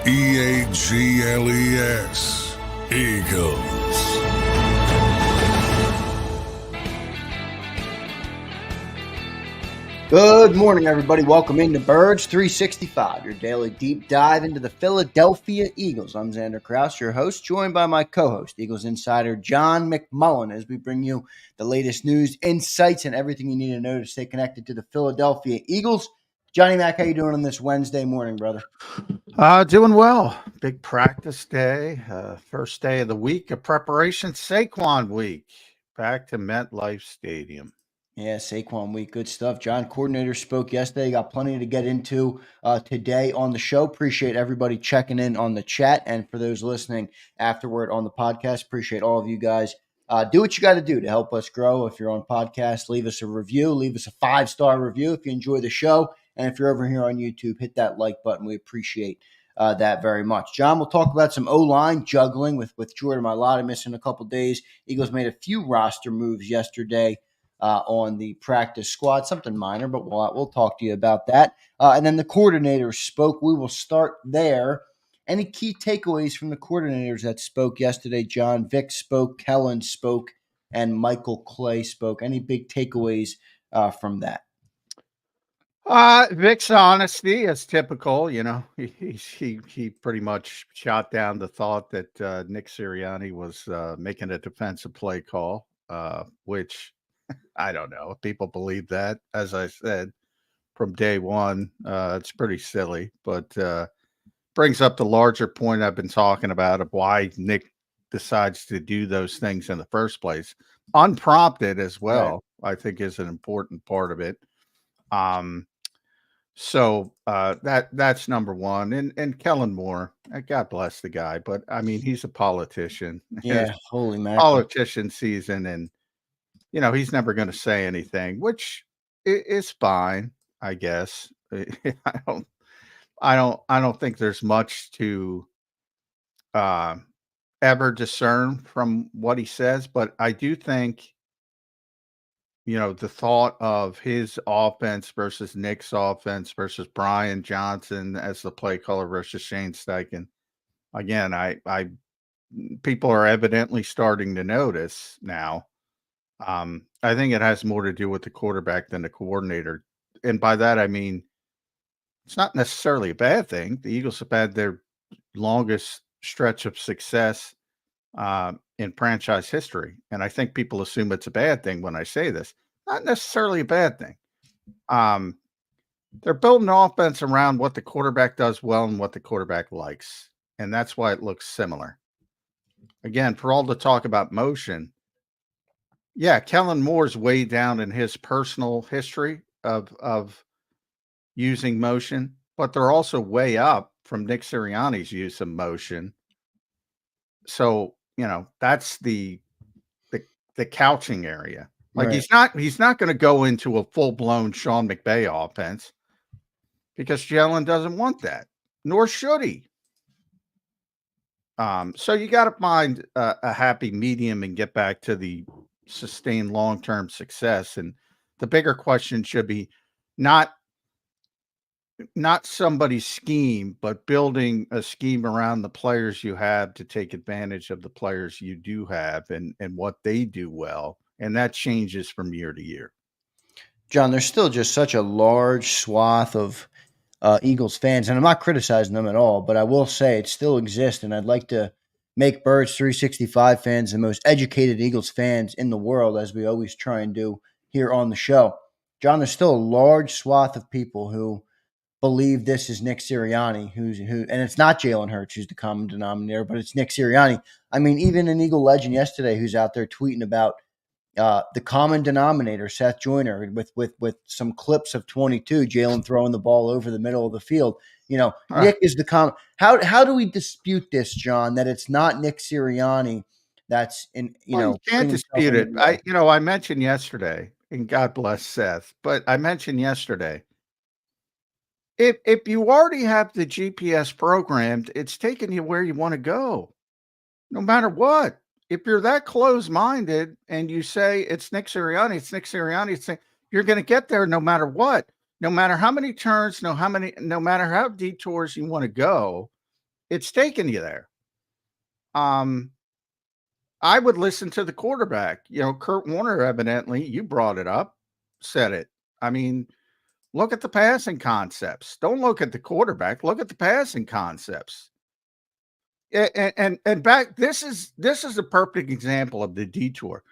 Eagles. Eagles. Good morning, everybody. Welcome into Birds 365, your daily deep dive into the Philadelphia Eagles. I'm Zander, Krause, your host, joined by my co-host, Eagles insider John McMullen, as we bring you the latest news, insights, and everything you need to know to stay connected to the Philadelphia Eagles. Johnny Mac, how you doing on this Wednesday morning, brother? Doing well. Big practice day. First day of the week of preparation. Saquon week. Back to MetLife Stadium. Yeah, Saquon week. Good stuff. John, coordinator, spoke yesterday. Got plenty to get into today on the show. Appreciate everybody checking in on the chat. And for those listening afterward on the podcast, appreciate all of you guys. Do what you got to do to help us grow. If you're on podcast, leave us a review. Leave us a 5-star review if you enjoy the show. And if you're over here on YouTube, hit that like button. We appreciate that very much. John, we'll talk about some O-line juggling with Jordan Mailata missing a couple days. Eagles made a few roster moves yesterday on the practice squad, something minor, but we'll talk to you about that. And then the coordinators spoke. We will start there. Any key takeaways from the coordinators that spoke yesterday? John Vick spoke, Kellen spoke, and Michael Clay spoke. Any big takeaways from that? Vic's honesty, as typical. You know, he pretty much shot down the thought that Nick Sirianni was making a defensive play call, which I don't know. People believe that, as I said, from day one. It's pretty silly, but brings up the larger point I've been talking about of why Nick decides to do those things in the first place. Unprompted as well, right. I think is an important part of it. So that's number one. And Kellen Moore, God bless the guy, but I mean, he's a politician. Yeah, holy mackerel. Politician season, and you know, he's never going to say anything, which is fine, I guess. I don't think there's much to ever discern from what he says, but I do think, you know, the thought of his offense versus Nick's offense versus Brian Johnson as the play caller versus Shane Steichen. Again, I people are evidently starting to notice now. I think it has more to do with the quarterback than the coordinator. And by that, I mean, it's not necessarily a bad thing. The Eagles have had their longest stretch of success in franchise history. And I think people assume it's a bad thing when I say this. Not necessarily a bad thing. They're building an offense around what the quarterback does well and what the quarterback likes. And that's why it looks similar. Again, for all the talk about motion, yeah, Kellen Moore's way down in his personal history of using motion, but they're also way up from Nick Sirianni's use of motion. So, you know, that's the couching area. Like right. He's not going to go into a full-blown Sean McVay offense because Jalen doesn't want that, nor should he. So you got to find a happy medium and get back to the sustained long-term success. And the bigger question should be not somebody's scheme, but building a scheme around the players you have to take advantage of the players you do have and what they do well. And that changes from year to year. John, there's still just such a large swath of Eagles fans, and I'm not criticizing them at all, but I will say it still exists, and I'd like to make Birds 365 fans the most educated Eagles fans in the world, as we always try and do here on the show. John, there's still a large swath of people who believe this is Nick Sirianni, who, and it's not Jalen Hurts who's the common denominator, but it's Nick Sirianni. I mean, even an Eagle legend yesterday who's out there tweeting about the common denominator, Seth Joyner, with some clips of 22, Jalen throwing the ball over the middle of the field. You know, Nick is the common. How do we dispute this, John? That it's not Nick Sirianni that's in. You can't dispute it. I mentioned yesterday, and God bless Seth, but I mentioned yesterday. If you already have the GPS programmed, it's taking you where you want to go, no matter what. If you're that close-minded and you say it's Nick Sirianni, you're going to get there no matter what, no matter how many turns, no matter how detours you want to go. It's taken you there. I would listen to the quarterback. Kurt Warner, evidently, you brought it up, said it. I mean, look at the passing concepts. Don't look at the quarterback. Look at the passing concepts. And back, this is a perfect example of the detour.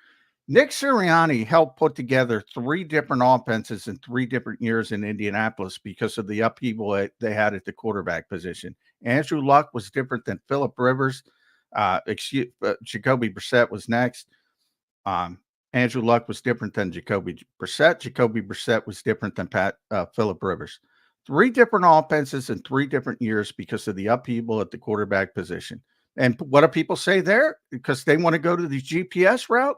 Nick Sirianni helped put together 3 different offenses in 3 different years in Indianapolis because of the upheaval they had at the quarterback position. Andrew Luck was different than Phillip Rivers. Jacoby Brissett was next. Andrew Luck was different than Jacoby Brissett. Jacoby Brissett was different than Phillip Rivers. 3 different offenses in 3 different years because of the upheaval at the quarterback position. And what do people say there? Because they want to go to the GPS route?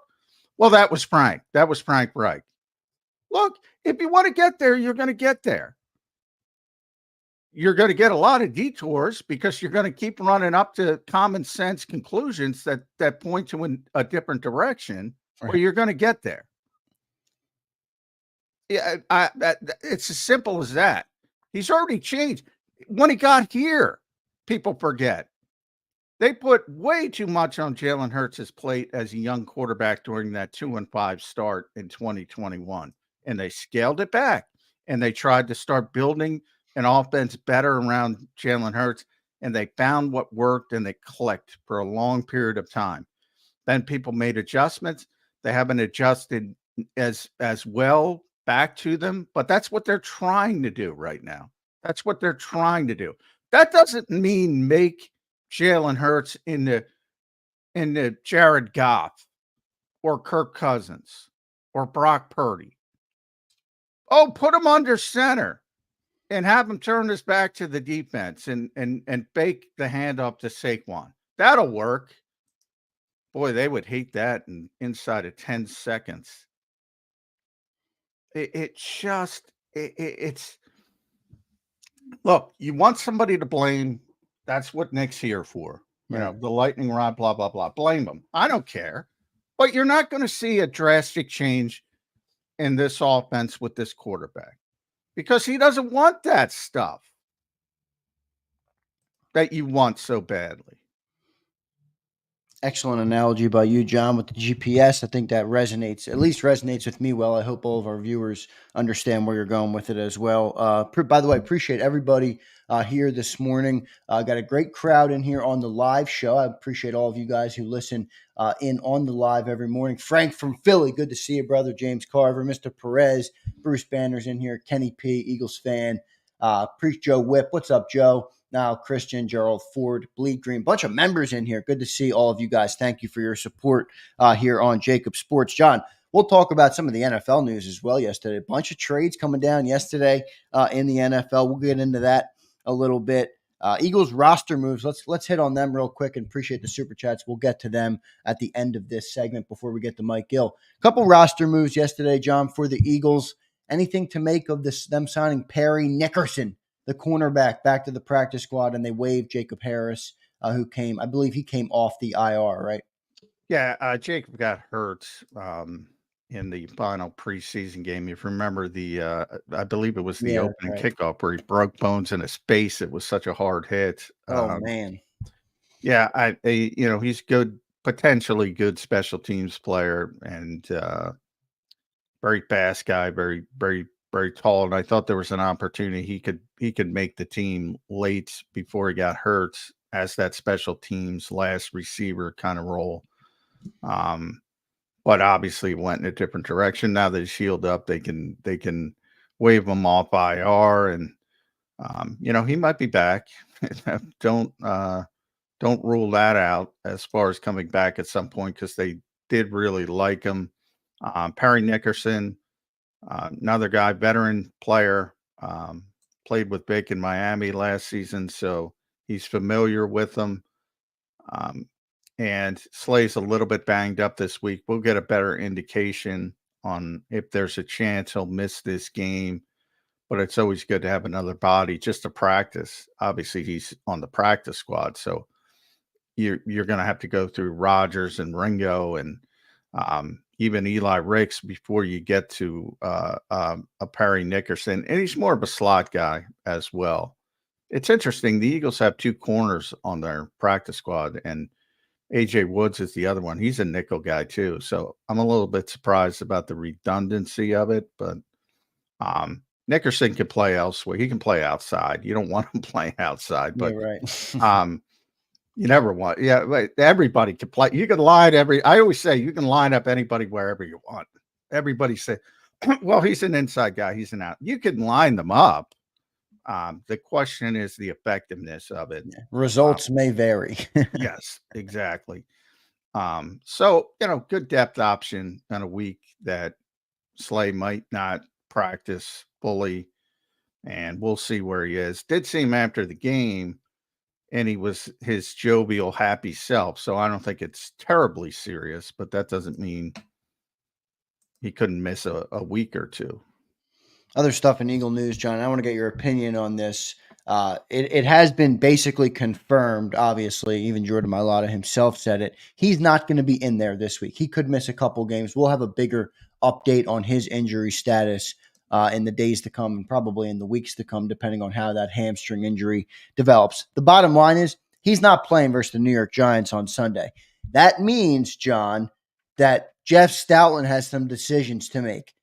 Well, that was Frank. That was Frank Reich. Look, if you want to get there, you're going to get there. You're going to get a lot of detours because you're going to keep running up to common sense conclusions that point to a different direction, or you're going to get there. Yeah, it's as simple as that. He's already changed. When he got here, people forget. They put way too much on Jalen Hurts' plate as a young quarterback during that 2-5 start in 2021. And they scaled it back. And they tried to start building an offense better around Jalen Hurts. And they found what worked and they clicked for a long period of time. Then people made adjustments. They haven't adjusted as well back to them. But that's what they're trying to do right now. That's what they're trying to do. That doesn't mean make Jalen Hurts in the Jared Goff or Kirk Cousins or Brock Purdy. Oh, put him under center and have him turn his back to the defense and fake the handoff to Saquon. That'll work. Boy, they would hate that inside of 10 seconds. It's look, you want somebody to blame. That's what Nick's here for. The lightning rod, blah, blah, blah. Blame them. I don't care. But you're not going to see a drastic change in this offense with this quarterback because he doesn't want that stuff that you want so badly. Excellent analogy by you, John, with the GPS. I think that at least resonates with me well. I hope all of our viewers understand where you're going with it as well. By the way, appreciate everybody here this morning. Got a great crowd in here on the live show. I appreciate all of you guys who listen in on the live every morning. Frank from Philly, good to see you, brother. James Carver, Mr. Perez, Bruce Banner's in here, Kenny P, Eagles fan, Priest Joe Whip. What's up, Joe? Now, Christian, Gerald Ford, Bleed Green, bunch of members in here. Good to see all of you guys. Thank you for your support here on JAKIB Sports. John, we'll talk about some of the NFL news as well yesterday. A bunch of trades coming down yesterday in the NFL. We'll get into that a little bit. Eagles roster moves. Let's hit on them real quick and appreciate the super chats. We'll get to them at the end of this segment before we get to Mike Gill. A couple roster moves yesterday, John, for the Eagles. Anything to make of them signing Perry Nickerson, the cornerback, back to the practice squad, and they waived Jacob Harris, who came, I believe he came off the IR, right? Yeah, Jacob got hurt in the final preseason game. If you remember I believe it was the opening kickoff where he broke bones in his face. It was such a hard hit. Oh, man. Yeah, he's good, potentially good special teams player and very fast guy, very, very, very tall, and I thought there was an opportunity he could make the team late before he got hurt as that special teams last receiver kind of role. But obviously went in a different direction. Now that he's healed up, they can wave him off IR, and he might be back. Don't rule that out as far as coming back at some point because they did really like him. Perry Nickerson. Another guy, veteran player, played with Vic in Miami last season, so he's familiar with them. And Slay's a little bit banged up this week. We'll get a better indication on if there's a chance he'll miss this game, but it's always good to have another body just to practice. Obviously, he's on the practice squad, so you're going to have to go through Rodgers and Ringo and even Eli Ricks before you get to a Perry Nickerson. And he's more of a slot guy as well. It's interesting. The Eagles have 2 corners on their practice squad, and AJ Woods is the other one. He's a nickel guy too. So I'm a little bit surprised about the redundancy of it, but Nickerson can play elsewhere. He can play outside. You don't want him playing outside, Yeah, but right. um, you never want. Yeah, right, everybody can play. You can line I always say you can line up anybody wherever you want. Everybody say, "Well, he's an inside guy. He's an out." You can line them up. The question is the effectiveness of it. Results may vary. Yes, exactly. So good depth option on a week that Slay might not practice fully, and we'll see where he is. Did see him after the game, and he was his jovial, happy self. So I don't think it's terribly serious, but that doesn't mean he couldn't miss a week or two. Other stuff in Eagle news, John. I want to get your opinion on this. It has been basically confirmed, obviously, even Jordan Mailata himself said it. He's not going to be in there this week. He could miss a couple games. We'll have a bigger update on his injury status in the days to come and probably in the weeks to come, depending on how that hamstring injury develops. The bottom line is he's not playing versus the New York Giants on Sunday. That means, John, that Jeff Stoutland has some decisions to make.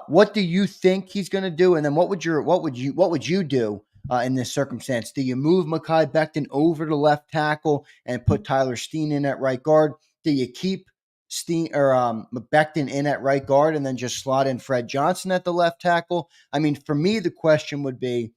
What do you think he's going to do? And then what would you do in this circumstance? Do you move Mekhi Becton over to left tackle and put Tyler Steen in at right guard? Do you keep Steen or Becton in at right guard and then just slot in Fred Johnson at the left tackle? I mean, for me, the question would be,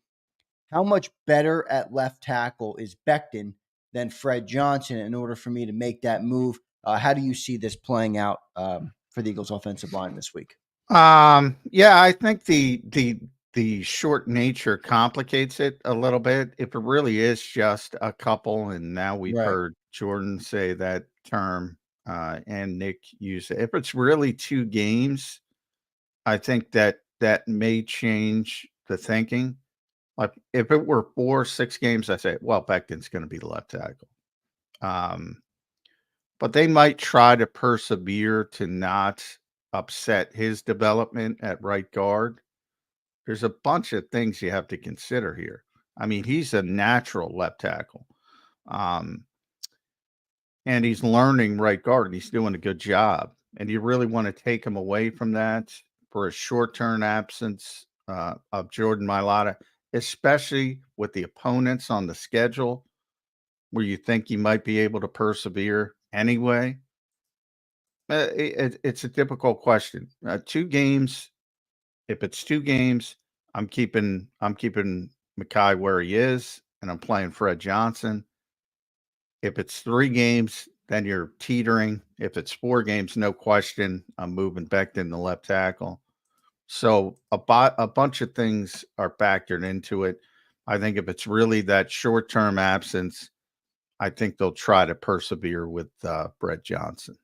how much better at left tackle is Becton than Fred Johnson in order for me to make that move? How do you see this playing out for the Eagles offensive line this week? Yeah, I think the short nature complicates it a little bit. If it really is just a couple, and now we've Right. heard Jordan say that term, and Nick use it. If it's really 2 games, I think that may change the thinking. Like if it were 4, 6 games, I say, well, Becton's going to be the left tackle. Um, but they might try to persevere to not upset his development at right guard. There's a bunch of things you have to consider here. I mean, he's a natural left tackle. Um, and he's learning right guard and he's doing a good job. And you really want to take him away from that for a short-term absence of Jordan Mailata, especially with the opponents on the schedule where you think you might be able to persevere anyway. It's a difficult question. 2 games. If it's 2 games, I'm keeping Mekhi where he is, and I'm playing Fred Johnson. If it's 3 games, then you're teetering. If it's 4 games, no question, I'm moving back to the left tackle. So a bunch of things are factored into it. I think if it's really that short-term absence, I think they'll try to persevere with Fred Johnson.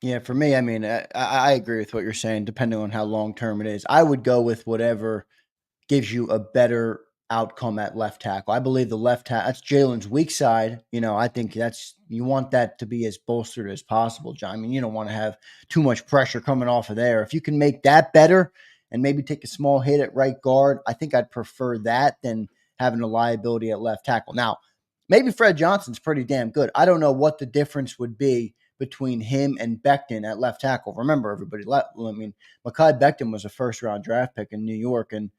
Yeah, for me, I mean, I agree with what you're saying, depending on how long term it is. I would go with whatever gives you a better outcome at left tackle. I believe the left tackle, that's Jalen's weak side. I think you want that to be as bolstered as possible, John. I mean, you don't want to have too much pressure coming off of there. If you can make that better and maybe take a small hit at right guard, I think I'd prefer that than having a liability at left tackle. Now, maybe Fred Johnson's pretty damn good. I don't know what the difference would be between him and Becton at left tackle. Remember, everybody, Mekhi Becton was a first-round draft pick in New York, and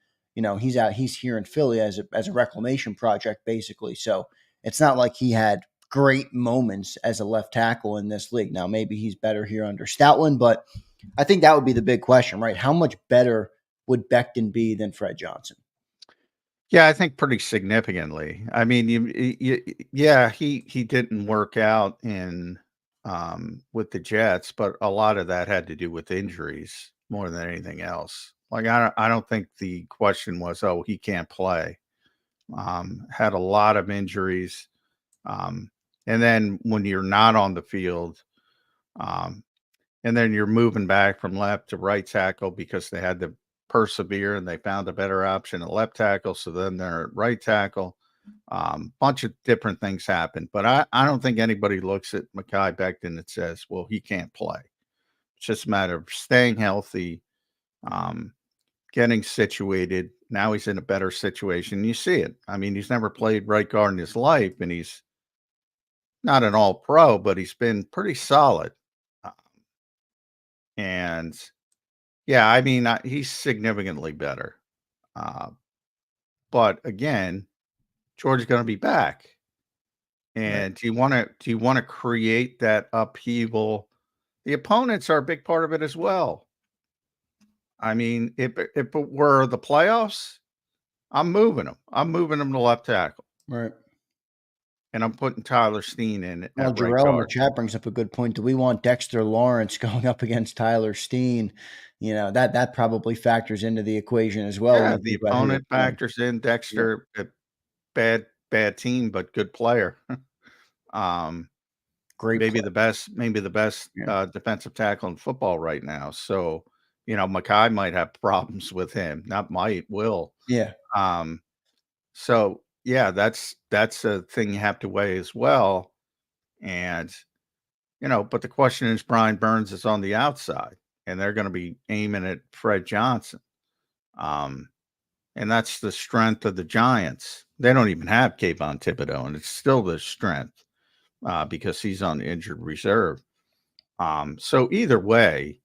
he's here in Philly as a reclamation project, basically. So it's not like he had great moments as a left tackle in this league. Now, maybe he's better here under Stoutland, but I think that would be the big question, right? How much better would Becton be than Fred Johnson? Yeah, I think pretty significantly. I mean, yeah, he didn't work out in with the Jets, but a lot of that had to do with injuries more than anything else. Like I don't think the question was, oh, he can't play. Had a lot of injuries, and then when you're not on the field, um, and then you're moving back from left to right tackle because they had to persevere and they found a better option at left tackle. So then they're at right tackle. Bunch of different things happen, but I don't think anybody looks at Mekhi Becton and says, well, he can't play. It's just a matter of staying healthy, um, getting situated. Now he's in a better situation. You see it. I mean, he's never played right guard in his life, and he's not an all pro, but he's been pretty solid. Uh, And yeah, I mean, he's significantly better. Uh, but again, George is going to be back. Right. And do you want to create that upheaval? The opponents are a big part of it as well. I mean, if it were the playoffs, I'm moving him. I'm moving him to left tackle, Right. and I'm putting Tyler Steen in Well, at right Jarrell in the guard. chat brings up a good point. Do we want Dexter Lawrence going up against Tyler Steen? That probably factors into the equation as well when Yeah, you the think about who you're opponent playing. factors in. Yeah, Dexter, a bad team, but good player. um, great maybe play. the best Yeah. defensive tackle in football right now. So, Mackay might have problems with him. Not might, will. Yeah. Um, so yeah, that's a thing you have to weigh as well. And but the question is, Brian Burns is on the outside, and they're going to be aiming at Fred Johnson. Um, and that's the strength of the Giants. They don't even have Kayvon Thibodeau, and it's still the strength because he's on injured reserve. So either way,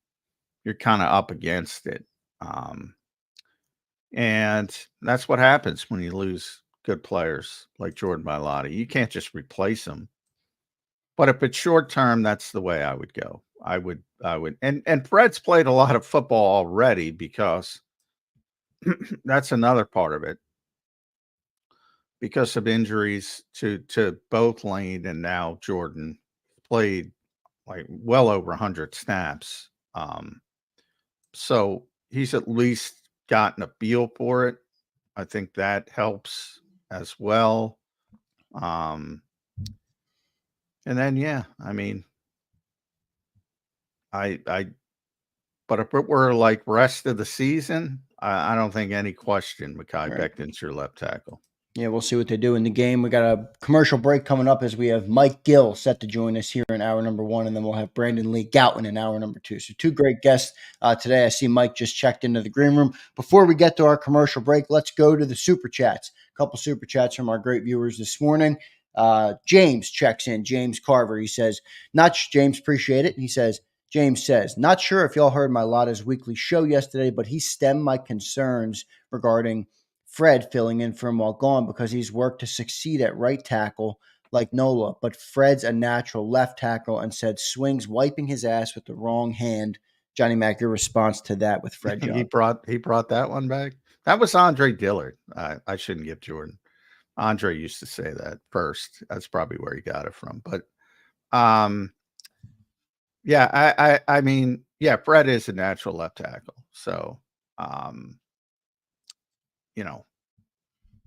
you're kind of up against it. Um, and that's what happens when you lose good players like Jordan Mailata. You can't just replace them. But if it's short term, that's the way I would go. I would, and Fred's played a lot of football already because that's another part of it. Because of injuries to both Lane and now Jordan, played like well over 100 snaps. So he's at least gotten a feel for it. I think that helps as well. Um, and then yeah, I mean, I but if it were like rest of the season, I don't think any question Mekhi Right. Becton's your left tackle. Yeah, we'll see what they do in the game. We got a commercial break coming up as we have Mike Gill set to join us here in hour number 1, and then we'll have Brandon Lee Goutman in hour number 2. So 2 great guests today. I see Mike just checked into the green room. Before we get to our commercial break, let's go to the super chats. A couple super chats from our great viewers this morning. James checks in. James Carver. He says, James, appreciate it. He says, James says, not sure if y'all heard Mailata's weekly show yesterday, but he stemmed my concerns regarding Fred filling in for him while gone because he's worked to succeed at right tackle like Nola, but Fred's a natural left tackle and said swings wiping his ass with the wrong hand. Johnny Mack, your response to that with Fred he Johnson? brought that one back. That was Andre Dillard. I shouldn't give Jordan. Andre used to say that first. That's probably where he got it from. But um, yeah, I mean, yeah, Fred is a natural left tackle. So um, you know,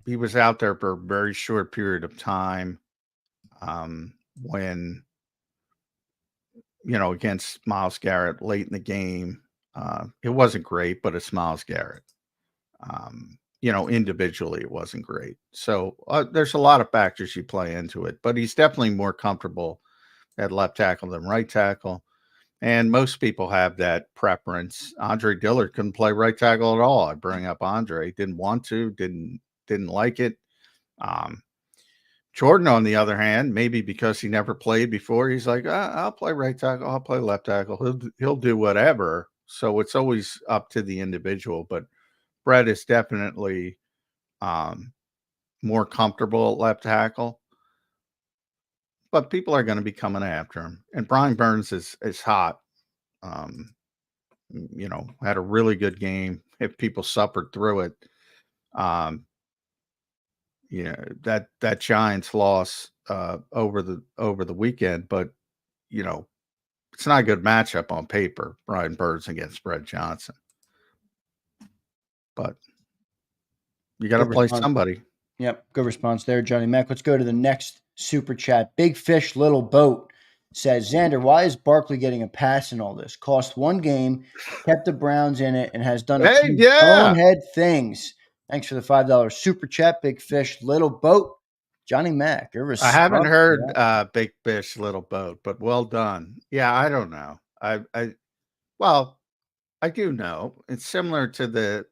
he was out there for a very short period of time when against Miles Garrett late in the game. It wasn't great, but it's Miles Garrett. Individually, it wasn't great. So there's a lot of factors you play into it, but he's definitely more comfortable at left tackle than right tackle. And most people have that preference. Andre Dillard couldn't play right tackle at all. I bring up Andre, didn't want to, didn't like it. Um, Jordan, on the other hand, maybe because he never played before, he's like, I'll play right tackle, I'll play left tackle. He'll do whatever. So it's always up to the individual. But Brett is definitely um, more comfortable at left tackle. But people are going to be coming after him. And Brian Burns is hot. Um, had a really good game. If people suffered through it, um, that Giants loss over the weekend, but it's not a good matchup on paper. Brian Burns against Fred Johnson, but you got to Good play response. somebody. Yep, good response there, Johnny Mack. Let's go to the next super chat. Big Fish Little Boat says, Xander, why is Barkley getting a pass in all this? Cost one game, kept the Browns in it, and has done a Hey, few yeah, bonehead things. Thanks for the $5 super chat, Big Fish Little Boat. Johnny Mack, your I haven't response to heard that? Big Fish Little Boat, but well done. Yeah, I don't know. Well, I do know. It's similar to the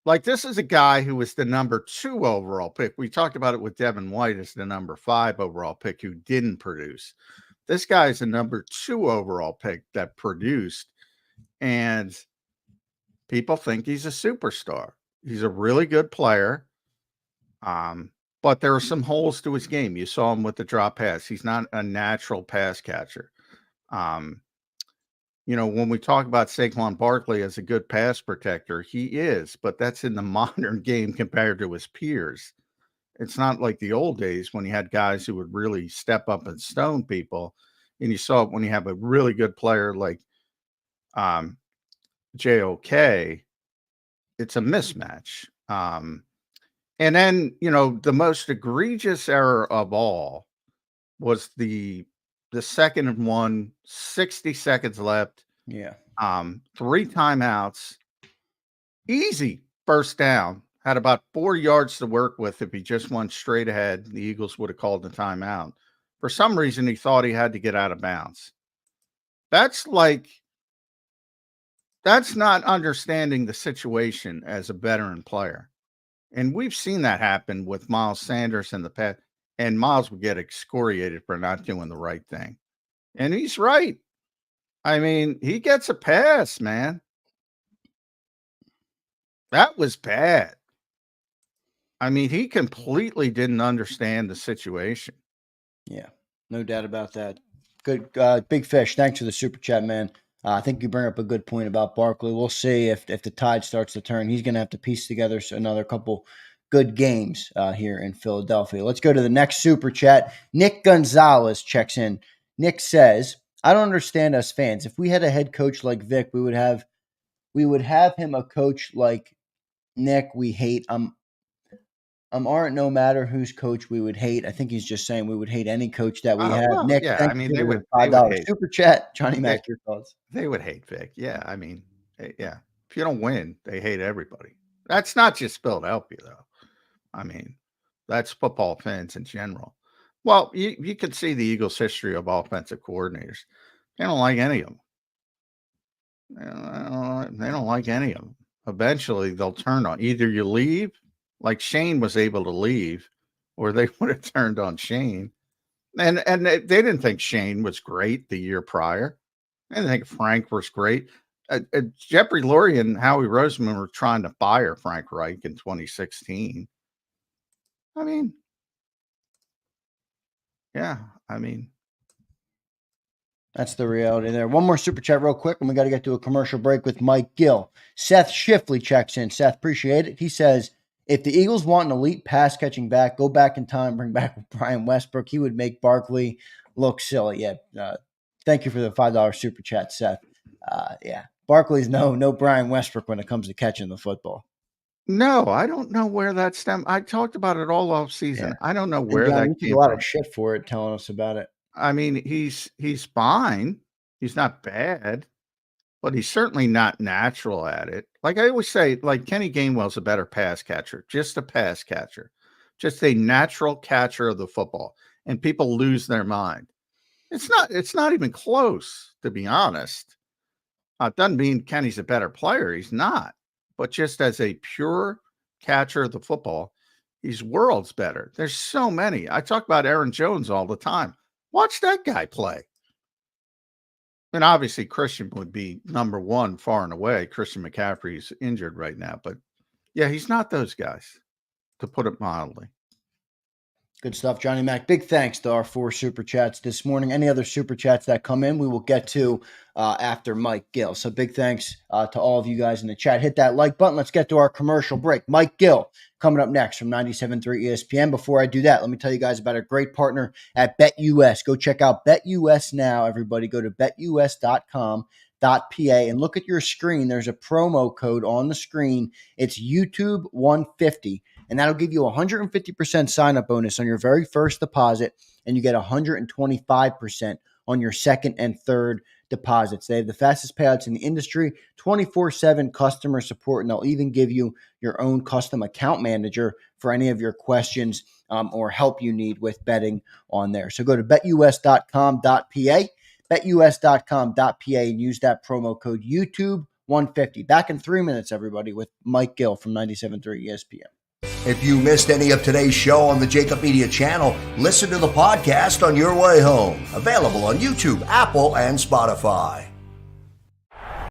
Like, this is a guy who was the number 2 overall pick. We talked about it with Devin White as the number 5 overall pick who didn't produce. This guy is a number 2 overall pick that produced, and people think he's a superstar. He's a really good player. But there are some holes to his game. You saw him with the drop pass. He's not a natural pass catcher. When we talk about Saquon Barkley as a good pass protector, he is, but that's in the modern game compared to his peers. It's not like the old days when you had guys who would really step up and stone people. And you saw it when you have a really good player like JOK, it's a mismatch. And then, the most egregious error of all was the second and 1, 60 seconds left. Yeah. 3 timeouts. Easy first down. Had about 4 yards to work with. If he just went straight ahead, the Eagles would have called the timeout. For some reason, he thought he had to get out of bounds. That's not understanding the situation as a veteran player. And we've seen that happen with Miles Sanders in the past, and Miles would get excoriated for not doing the right thing. And he's right. I mean, he gets a pass, man. That was bad. I mean, he completely didn't understand the situation. Yeah, no doubt about that. Good, Big Fish. Thanks for the super chat, man. I think you bring up a good point about Barkley. We'll see if the tide starts to turn. He's going to have to piece together another couple good games here in Philadelphia. Let's go to the next super chat. Nick Gonzalez checks in. Nick says, "I don't understand us fans. If we had a head coach like Vic, we would have him a coach like Nick. We hate. Aren't no matter whose coach we would hate." I think he's just saying we would hate any coach that we have. Well, Nick, yeah, thank I mean, you they for would the $5 hate super chat. Johnny Mac, Vic. your thoughts? They would hate Vic. Yeah, I mean, yeah. If you don't win, they hate everybody. That's not just Philadelphia, though. I mean, that's football fans in general. Well, you could see the Eagles' history of offensive coordinators. They don't like any of them. They don't like any of them. Eventually, they'll turn on. Either you leave, like Shane was able to leave, or they would have turned on Shane. And they didn't think Shane was great the year prior. They didn't think Frank was great. Jeffrey Lurie and Howie Roseman were trying to fire Frank Reich in 2016. I mean, yeah, I mean, That's the reality there. One more super chat real quick, and we got to get to a commercial break with Mike Gill. Seth Shifley checks in. Seth, appreciate it. He says, if the Eagles want an elite pass-catching back, go back in time, bring back Brian Westbrook. He would make Barkley look silly. Yeah, thank you for the $5 super chat, Seth. Yeah, Barkley's no Brian Westbrook when it comes to catching the football. no, I don't know where that stem. I talked about it all off season. Yeah. I don't know And where John, that you took came a lot from. of shit for it, telling us about it. I mean, he's fine. He's not bad, but he's certainly not natural at it. Like I always say, like Kenny Gainwell's a better pass catcher, just a pass catcher, just a natural catcher of the football. And people lose their mind. It's not even close, to be honest. It doesn't mean Kenny's a better player. He's not. But just as a pure catcher of the football, he's worlds better. There's so many. I talk about Aaron Jones all the time. Watch that guy play. And obviously, Christian would be number one far and away. Christian McCaffrey's injured right now. But yeah, he's not those guys, to put it mildly. Good stuff, Johnny Mac. Big thanks to our 4 super chats this morning. Any other super chats that come in, we will get to after Mike Gill. So big thanks to all of you guys in the chat. Hit that like button. Let's get to our commercial break. Mike Gill coming up next from 97.3 ESPN. Before I do that, let me tell you guys about a great partner at BetUS. Go check out BetUS now, everybody. Go to betus.com.pa and look at your screen. There's a promo code on the screen. It's YouTube150. And that'll give you a 150% sign-up bonus on your very first deposit, and you get 125% on your second and third deposits. They have the fastest payouts in the industry, 24/7 customer support, and they'll even give you your own custom account manager for any of your questions or help you need with betting on there. So go to betus.com.pa, betus.com.pa, and use that promo code YouTube 150. Back in 3 minutes, everybody, with Mike Gill from 97.3 ESPN. If you missed any of today's show on the JAKIB Media channel, listen to the podcast on your way home. Available on YouTube, Apple, and Spotify.